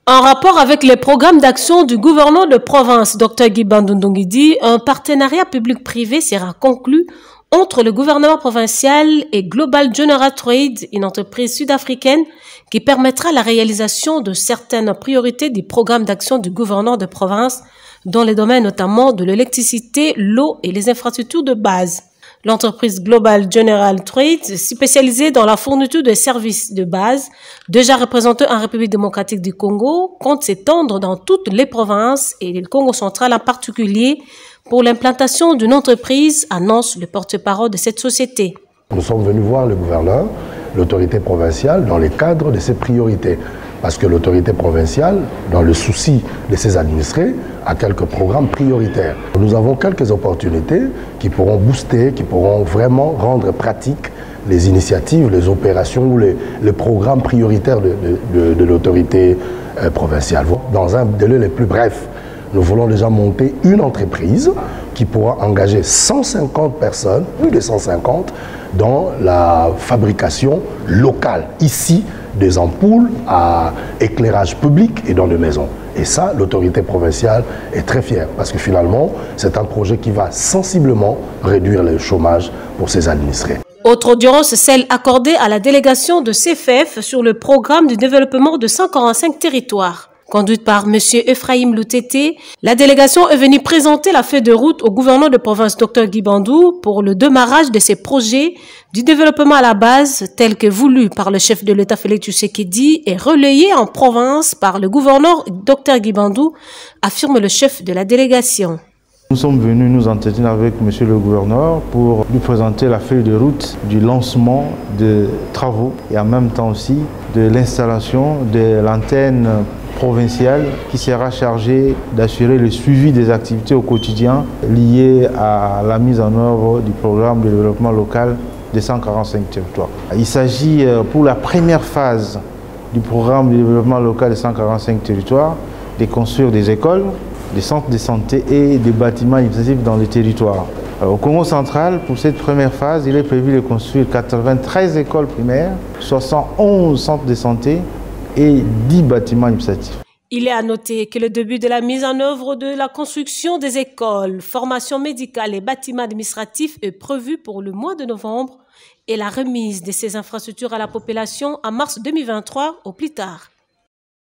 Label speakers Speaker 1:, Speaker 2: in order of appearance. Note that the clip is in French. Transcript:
Speaker 1: En rapport avec les programmes d'action du gouverneur de province, Dr Guy Bandou Ndongidi, un partenariat public-privé sera conclu entre le gouvernement provincial et Global General Trade, une entreprise sud-africaine qui permettra la réalisation de certaines priorités des programmes d'action du gouverneur de province dans les domaines notamment de l'électricité, l'eau et les infrastructures de base. L'entreprise Global General Trade, spécialisée dans la fourniture de services de base, déjà représentée en République démocratique du Congo, compte s'étendre dans toutes les provinces et le Congo central en particulier pour l'implantation d'une entreprise, annonce le porte-parole de cette société.
Speaker 2: Nous sommes venus voir le gouverneur, l'autorité provinciale, dans le cadre de ses priorités. Parce que l'autorité provinciale, dans le souci de ses administrés, a quelques programmes prioritaires. Nous avons quelques opportunités qui pourront booster, qui pourront vraiment rendre pratique les initiatives, les opérations ou les programmes prioritaires de l'autorité provinciale. Dans un délai le plus bref, nous voulons déjà monter une entreprise qui pourra engager 150 personnes, plus de 150, dans la fabrication locale, ici, des ampoules à éclairage public et dans les maisons. Et ça, l'autorité provinciale est très fière parce que finalement, c'est un projet qui va sensiblement réduire le chômage pour ses administrés.
Speaker 1: Autre audience, celle accordée à la délégation de CFF sur le programme de développement de 145 territoires. Conduite par M. Ephraim Loutete, la délégation est venue présenter la feuille de route au gouverneur de province Dr Guy Bandou pour le démarrage de ces projets du développement à la base tel que voulu par le chef de l'État Félix Tshisekedi et relayé en province par le gouverneur Dr Guy Bandou, affirme le chef de la délégation.
Speaker 3: Nous sommes venus nous entretenir avec M. le gouverneur pour lui présenter la feuille de route du lancement de travaux et en même temps aussi de l'installation de l'antenne provinciale qui sera chargée d'assurer le suivi des activités au quotidien liées à la mise en œuvre du programme de développement local des 145 territoires. Il s'agit pour la première phase du programme de développement local des 145 territoires de construire des écoles, des centres de santé et des bâtiments administratifs dans les territoires. Au Congo central, pour cette première phase, il est prévu de construire 93 écoles primaires, 71 centres de santé et 10 bâtiments administratifs.
Speaker 1: Il est à noter que le début de la mise en œuvre de la construction des écoles, formations médicales et bâtiments administratifs est prévu pour le mois de novembre et la remise de ces infrastructures à la population en mars 2023 au plus tard.